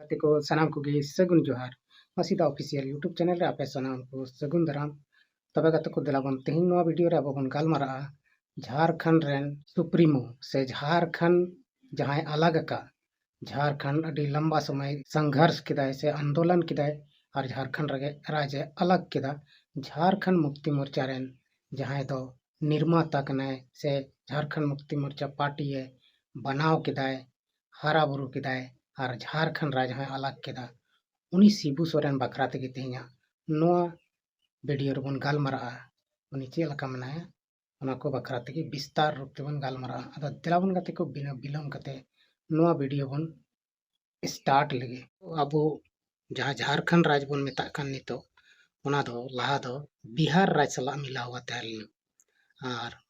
गाते को सनाम को गे सगुन जोहार मसीदा ऑफिशियल यूट्यूब चैनल रे आपे सनाम को सगुन दाराम तबे गाते को दिलाबन तेहिन नोआ वीडियो रे अब बन गालमारा झारखंड रेन सुप्रीमो से झारखंड जहां अलग का झारखंड अडी लंबा समय संघर्ष किदाय से आंदोलन किदाय और झारखंड रगे राज्य अलग किदा झारखंड मुक्ति मोर्चा रेन जहां दो निर्माता कनाय से झारखंड मुक्ति मोर्चा पार्टी है बनाव किदाय हारा बुरु किदाय और झारखंड राज्य है अलग केदा उनी शिबू सोरेन बखरा तेगे तेहिया नोआ वीडियो रेबन गालमारा उनी चे लका मनाया उना को बखरा तेगे विस्तार रूप तेबन गालमारा अदा दिलाबन गाते को बिना बिलम कते नोआ वीडियो बन स्टार्ट लगे अब जहां झारखंड राज्य बन मेता कान नितो उना दो लहा दो बिहार राज्य सला मिला हुआ तहलना और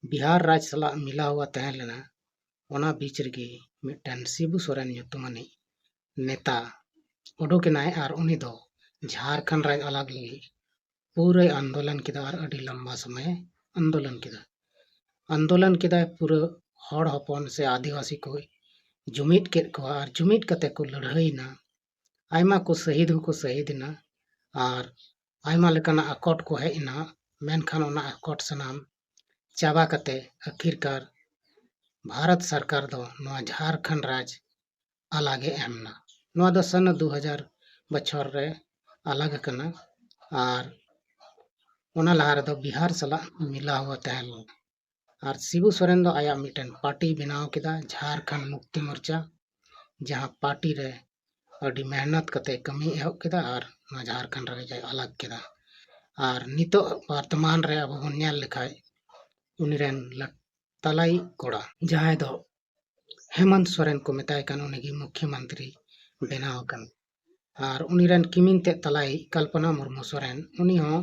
बिहार राज्य सला मिला हुआ तहलना उना बीच रेगे मिटन शिबू सोरेन युतुमानी नेता उडुकेनाय और उनी दो झारखंड राज्य अलग लगी पूरे आंदोलन किदा और अडी लंबा समय आंदोलन किदा पूरे हड़ हपन से आदिवासी को जुमिद केद को और जुमिद कते को लड़ाईना आयमा को शहीदना और आयमा लेकाना अकोट को हेना मेनखान ओना अकोट सनाम चाबा कते आखिरकार भारत सरकार दो नोआ झारखंड राज्य अलगे एमना नोआ दो सन 2000 बछर रे अलग कना और ओना लहा रे दो बिहार सला मिला हुआ तहल और शिबू सोरेन दो आया मिटन पार्टी बनाव किदा झारखंड मुक्ति मोर्चा जहां पार्टी रे अडी मेहनत कते कमी एहब किदा और नोआ झारखंड रे जाय अलग किदा और नितो वर्तमान रे अब बन नेल लेखाय उनीरेन तलाई कोड़ा जहां दो हेमंत सोरेन को मेताय कान उनी मुख्यमंत्री बनाव कान और उनीरेन किमिन ते तलाई कल्पना मुर्मू सोरेन उनी हो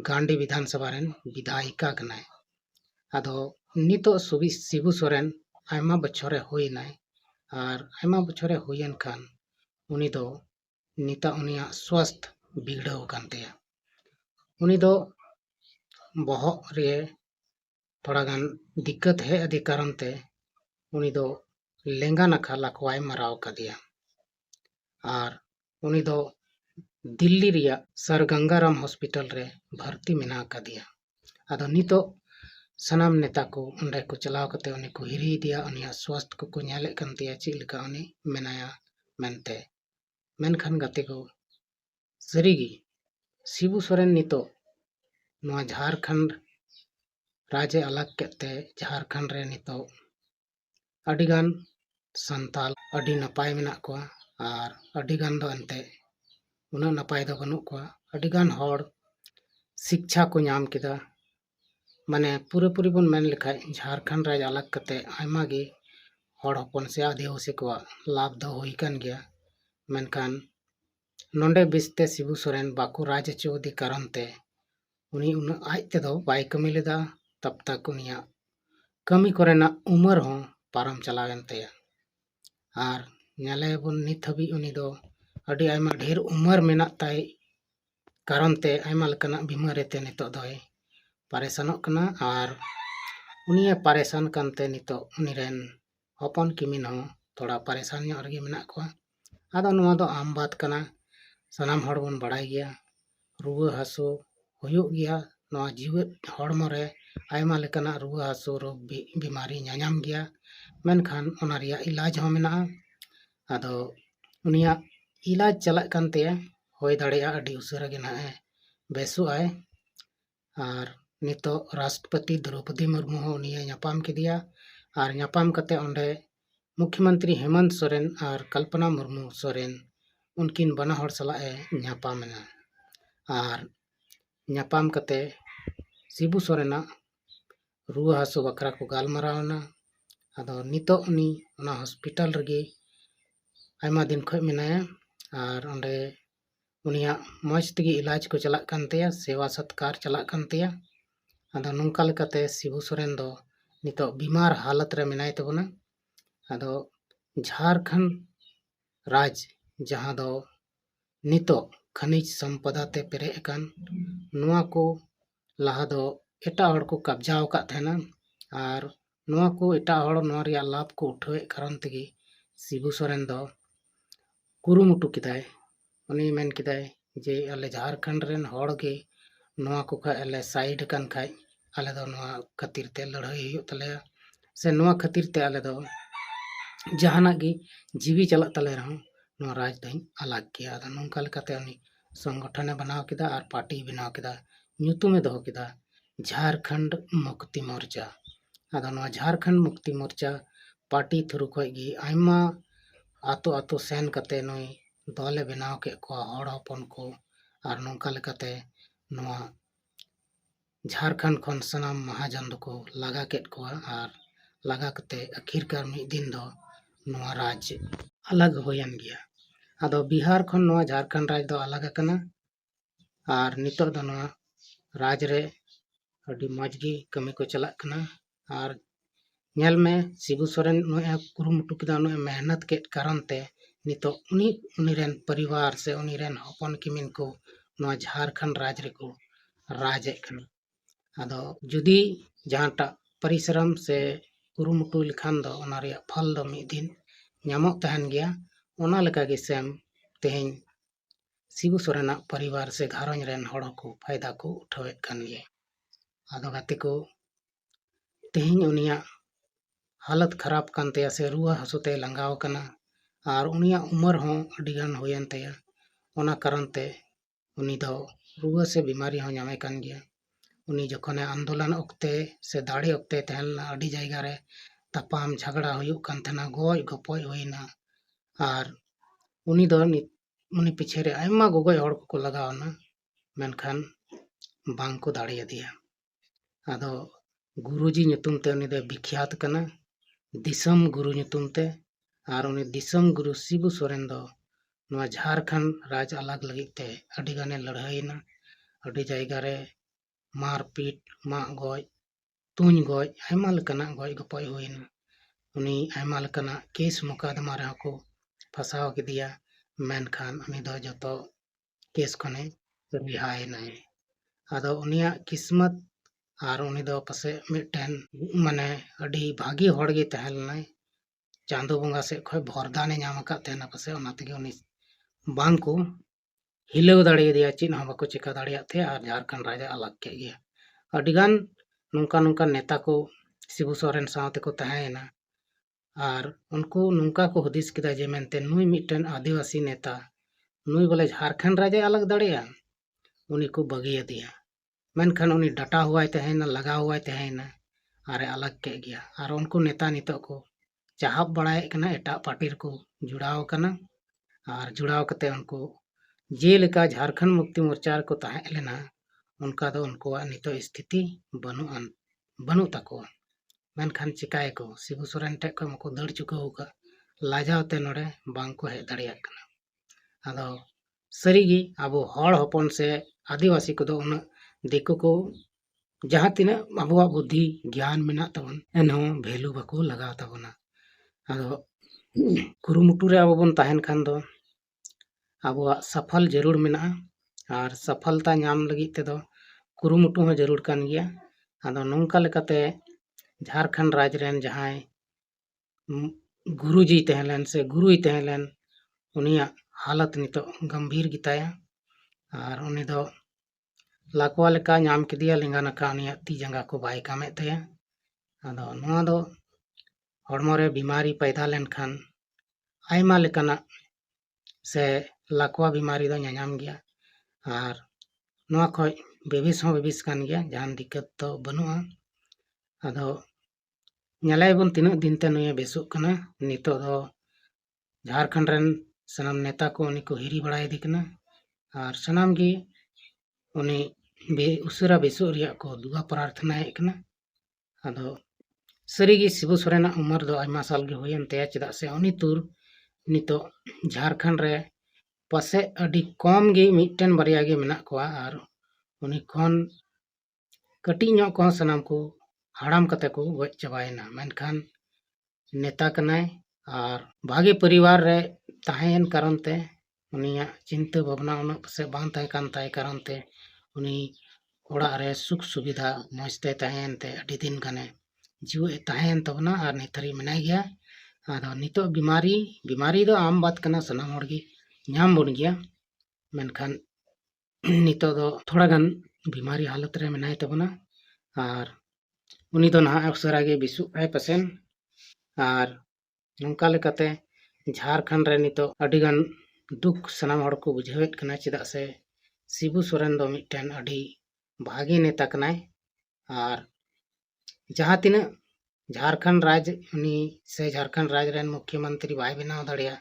गांडी विधानसभा रेन विधायिका कनाय आदो नितो शिबू सोरेन आयमा बछरे होइनाय और आयमा बछरे होयन खान उनी दो निता उनिया स्वास्थ्य बिगड़ाव कानतेया उनी दो बहक रे थोड़ा गान दिक्कत है आदि कारण ते उनी दो लेंगा नाखा लकवाय मराव कदिया और उनी दो दिल्ली रिया सर गंगाराम हॉस्पिटल रे भर्ती मेना कदिया आदो नितो सनाम नेता को उंडे को चलाव कते उनी को हिरी दिया उनिया स्वास्थ्य को नेले कानतिया ची लेका उनी मेनाया मेनते मेनखान गाते को सरीगी शिबू सोरेन नितो नोआ झारखंड राज्य अलग केते झारखंड रे नितो अडिगान संताल अडी नपाय मेना को और अडिगान दो अंते उना नपाय दो बनु को अडिगान हड़ शिक्षा को नाम किदा माने पूरे बन मेन लेखाय झारखंड राज्य अलग कते आयमा गे हड़ हपन से आदिवासी को लाभ दो होई कान गया मेनखान नोंडे बिस्ते शिबू सोरेन बाको राज्य चौधरी कारण ते उनी उन आज ते दो बाय कमी लेदा तब तक उनिया कमी करेना उम्र हो पारम चलावेन तया और नेले बन नित हबी उनी दो अडी आयमा ढेर उम्र मेना ताय कारण ते आयमा लकना बीमारी ते नितो दोय परेशानों कना और उनिया परेशान कानते नितो उनीरेन हपन किमिन हो थोड़ा परेशान ᱧᱚᱜ रगे मेना को आदो नोआ दो आम बात कना सनाम हड़ बन बड़ाय गया रुवा हासो हुयुग गया नोआ जीवित हड़मो रे आयमा लेकाना रुवा हासो रोग बीमारी ᱧᱟᱧᱟᱢ गया मेनखान ओना रिया इलाज हो मेना आदो उनिया इलाज चलाक कानते होय दाड़ेया अडी उसरा गे ना बेसु आय और नितो राष्ट्रपति द्रौपदी मुर्मू हो उनिया ᱧᱟᱯᱟᱢ किदिया और ᱧᱟᱯᱟᱢ कते ओंडे मुख्यमंत्री हेमंत सोरेन और कल्पना मुर्मू सोरेन उनकिन बना हड़ सला ᱧᱟᱯᱟᱢना और ᱧᱟᱯᱟᱢ कते शिबू सोरेना रुआ हासो बकरा को गालमारावना आदो नितो उनी ओना हॉस्पिटल रगे आयमा दिन खय मेनाया और ओंडे उनिया मौज तेगे इलाज को चलाक कानतेया सेवा सत्कार चलाक कानतेया आदो नोंका लेकाते शिबू सोरेन दो नितो बीमार हालत रे मेनाय तबना आदो झारखंड राज्य जहां दो नितो खनिज संपदा ते पेरे अकान नोआ को लहा दो एटा हड़ को कब्जा का थेना और नोआ को एटा हड़ नोआ रिया लाभ को उठावे कारण तेगे शिबू सोरेन दो कुरुमुटु किदाय उनी मेन किदाय जे आले झारखंड रेन हड़ गे नोआ को खा आले साइड कन खाय आले दो नोआ खातिर ते लड़ाई हुयुग तलेया से नोआ खातिर ते आले दो जहाना गे जीवी चलत तले रहूं नोआ राज दई अलग किया आदा नोंका लेकाते उनी संगठन बनाव किदा और पार्टी बनाव किदा ᱧᱩᱛᱩᱢᱮ ᱫᱚᱦᱚ ᱠᱮᱫᱟ झारखंड मुक्ति मोर्चा आदा नोआ झारखंड मुक्ति मोर्चा पार्टी थ्रू खय गी आयमा आतो आतो सेन कते नोई दले बनाव के को हड़ हपन को और नोंका लेकाते नोआ झारखंड खन सनाम महाजन को लगा के को और लगा कते आखिरकार मिद दिन दो नोआ राज अलग होयन गया आदो बिहार खन नोआ झारखंड राज दो अलग कना और नितो दो नोआ राज रे अडी मजगी कमी को चलक कना और नेल में शिबू सोरेन नोए कुरुमुटु किदा नोए मेहनत के कारण ते नितो उनी रेन परिवार से उनी रेन हपन किमिन को नोआ झारखंड राज रे को राज कना आदो जुदी जहांटा परिश्रम से कुरुमुटु लिखान दो ओना रे फल दो मिद दिन ᱧᱟᱢᱚᱜ तहन गया ओना लेका गे सेम तेहें शिबू सोरेना परिवार से घारों रेन हड़ को फायदा को उठावेत कान गे आदो गाते को तेहें उनिया हालत खराब कान तया से रुआ हसुते लंगाव कना और उनिया उम्र हो अडिगान होयन तया ओना कारण ते उनी दो रुआ से बीमारी हो ᱧᱟᱢᱮ कान गया उनी जखने आंदोलन ओक्ते से दाड़ी ओक्ते तहलना अडी जायगा रे तापाम झगड़ा हुयुग कान थना गोय गपय होइना और उनी दो उनी पीछे रे आयमा गोगोय हड़ को लगावना मेनखान बांग को दाड़ी दिया आदो गुरुजी ᱧᱩᱛᱩᱢ ते उनी दो विख्यात कना दिसम गुरु ᱧᱩᱛᱩᱢ ते और उनी दिसम गुरु शिबू सोरेन दो नोआ झारखंड राज अलग लगी ते अडी गाने लड़ाईना अडी जायगा रे मारपीट माग गoj तुñ गoj आयमा लेकाना गoj गपय होइना उनी आयमा लेकाना केस मुकदमा रे को फसाव किदिया मेनखान उनी दो जतो केस खने रिहाय नाय आदो उनिया किस्मत और उनी दो पसे मिटन माने अडी भागी हड़गे तहलनाय चांदो बंगा से खय भरदाने ᱧᱟᱢ का तेना पसे ओना तेगे उनी बांग को हिलाव दाड़े दिया चिन हम बाको चिका दाड़िया थे और झारखंड राज अलग के गया अडिगान नुंका नुंका नेता को शिबू सोरेन सावते को तहेना और उनको नुंका को हदिस किदा जे मेनते नुई मिटन आदिवासी नेता नुई बोले झारखंड राज अलग दाड़िया उनी को बगिया दिया मेनखान उनी डटा हुआ तहेना लगा हुआ तहेना और अलग के गया और उनको नेता नितो को चाहब बड़ाए कना एटा पार्टी को जुड़ाव कना और जुड़ाव कते उनको जेलेका झारखंड मुक्ति मोर्चा को तहे लेना उनका दो उनको नितो स्थिति बनु तको मेनखान चिकाय को शिबू सोरेन टे को मको दड़ चुका होगा लाजावते नोड़े बांग को हे दाड़िया कना आदो सरीगी अबो हड़ हपन से आदिवासी को दो उन दिको को जहाँ तीना अबुआ बुद्धि ज्ञान मेना तबन एनहो भेलू बाको लगाव तबना आदो कुरुमुटु रे अबो बन तहन खान दो अबुआ सफल जरूर मेना और सफलता ᱧᱟᱢ लगी ते दो कुरुमुटु हो जरूर कान गया आदो नोंका लेकाते झारखंड राज रेन जहां गुरुजी तहलेन से गुरुई तहलेन उनिया हालत नितो गंभीर गिताया और उनी दो लाकवा लेका ᱧᱟᱢ किदिया लिंगाना का उनिया ती जंगा को बाय कामे तया आदो नोआ दो हड़मो रे बीमारी पैदा लेनखान आयमा लेकाना से लाकवा बीमारी दो ᱧᱟᱧᱟᱢ गया और नोआ खय बेबिस हो बेबिस कान गया जहां दिक्कत तो बनुआ आदो ᱧᱮᱞᱟᱭ बन तीन दिन ते नुए बेसुक कना नितो दो झारखंड रेन सनाम नेता को उनी को हिरी बड़ाय दिकना और सनाम गी उनी बे उसरा बेसुक रिया को दुआ प्रार्थना है कना आदो सरीगी शिबू सोरेना उमर दो आयमा साल गे होयन ते चदा से उनी तुर नितो झारखंड रे पसे अडी कम गे मिटन बारिया गे मेना कोआ और उनी खन कटी ᱧᱚᱜ को सनाम को हाड़ाम कते को गज चबायना मेनखान नेता कनाय और भागे परिवार रे तहेन कारण ते उनिया चिंता भावना उना पसे बांग तहे कान ताय कारण ते उनी ओड़ा रे सुख सुविधा मजते तहेन ते अडी दिन गाने जीव तहेन तबना और नितरी मेनाय गया आदो नितो बीमारी दो आम बात कना सनाम हड़गी ᱧᱟᱢ ᱵᱚᱱ ᱜᱮᱭᱟ, ᱢᱮᱱᱠᱷᱟन ᱱᱤᱛᱚᱜ ᱫᱚ ᱛᱷᱚᱲᱟ ᱜᱟᱱ ᱵᱤᱢᱟरी हालत रे मेनाय ताबोना और उनी दो नहा अवसरा गे बिसुग आय पासेन और नोंका लेकाते झारखंड रे नितो अडी गान दुख सनाम हड़ को बुझावेत कना चेदा से शिबू सोरेन दो मिटन अडी भागी नेता कनाय और जहां तिना झारखंड राज्य उनी से झारखंड राज्य रेन मुख्यमंत्री बाय बनाव दाड़िया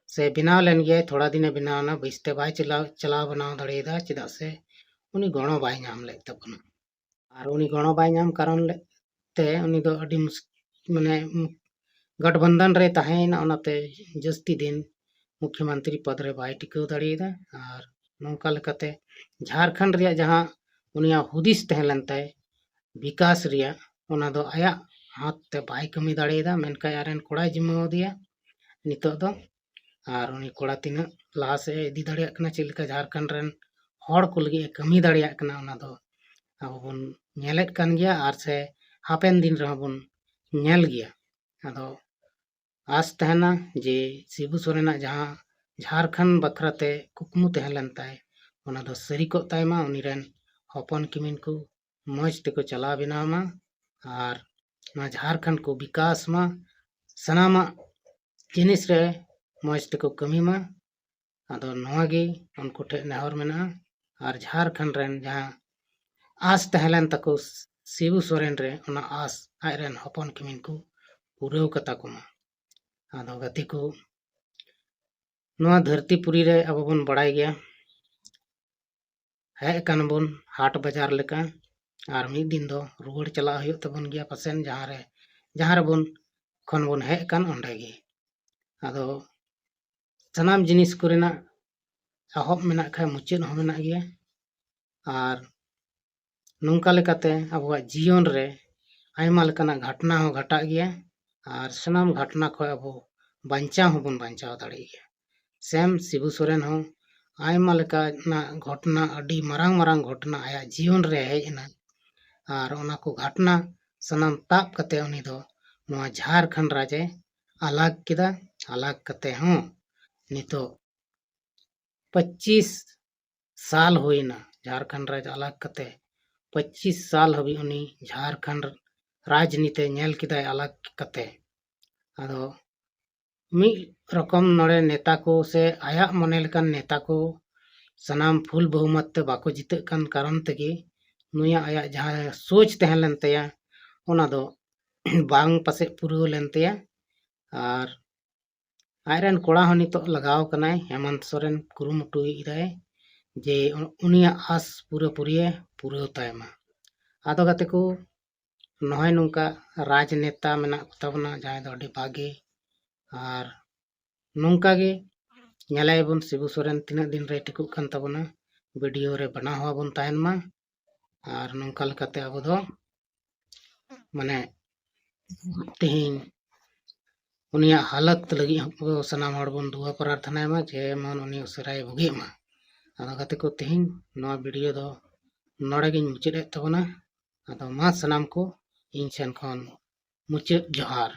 से बनाव लेन गया थोड़ा दिन बनावना बिस्ते बाय चलाव बनाव दाड़ेदा चेदा से उनी गणो बाय नाम ले तबना और उनी गणो बाय नाम कारण ले ते उनी दो अडी माने गठबंधन रे तहेना ओनाते जस्ती दिन मुख्यमंत्री पद रे बाय टिकाव दाड़ेदा और नोंका लेकाते झारखंड रिया जहां उनिया हुदिस तहलन ताय विकास रिया ओना दो आया हाथ ते बाय कमी दाड़ेदा मेनका यारेन कोड़ा जिम्मा दिया नितो दो और उनी कोड़ा तिना लाहा से इदी दाड़िया कना चिलका झारखंड रेन हड़ को लगी कमी दाड़िया कना ओना दो अब बन नेलेट कान गया और से हापेन दिन रह बन नेल गया अदो आस तहना जे शिबू सोरेना जहां झारखंड बखराते कुकमु तहलन ताय ओना दो सरी को तायमा उनी रेन हपन किमिन को मौज तेको चला बनामा और ना झारखंड को विकास मा सनामा जिनिस रे मौज तेको कमी मा अदो नोगे उनको ठे नेहर मेना और झारखंड रेन जहां आस तहलन तको शिबू सोरेन रे ओना आस आयरन हपन किमिन को पूरेव कता कुमा आदो गति को नोआ धरतीपुरी रे अब बन बड़ाई गया है कन बन हाट बाजार लेका और मिद दिन दो रुगड़ चला हुयो तबन गया पासेन जहां रे बन खन बन है कन ओंडे गे आदो सनाम जिनिस कोरेना अहब मेना खा मुचेद हो मेना गया और नोंका लेकाते अबवा जीवन रे आयमा लेकाना घटना हो घटा गया और सनाम घटना को अब बांचा हो बन बांचा दाड़ी गया सेम शिबू सोरेन हो आयमा लेकाना घटना अडी मरांग मरांग घटना आया जीवन रे हेजना और ओना को घटना सनाम ताप कते उनी दो नोआ झारखंड राज्य अलग किदा अलग कते हो नितो 25 साल होइना झारखंड राज्य अलग कते 25 साल हबी उनी झारखंड राजनीति नेल किदाय अलग कते आदो मी रकम नड़े नेता को से आया मने लेकान नेता को सनाम फुल बहुमत ते बाको जिते कान कारण तेगे नुया आया जहां सोच तहलन तया ओना दो बांग पासे पुरो लेन तया और आयरन कोड़ा हो नितो लगाव कनाय हेमंत सोरेन कुरुमुटु इदाय जे उनिया आस पूरे तायमा आदो गाते को नहय नुका राजनेता मेना तबना जहां दो अडी भागे और नुका गे नेलाय बन शिबू सोरेन तिना दिन रे टिकु कान तबना वीडियो रे बना हुआ बन तायन मा और नुका लकाते अब दो माने तेहिन उनिया हालत लगी सनाम हड़ बन दुआ प्रार्थना मा जे मन उनी उसराय भुगे मा आदो गाते को तेहिन नवा वीडियो दो नोड़े गिन मुचेद तबना आदो मा सनाम को इन सेन खन मुचेद जोहार।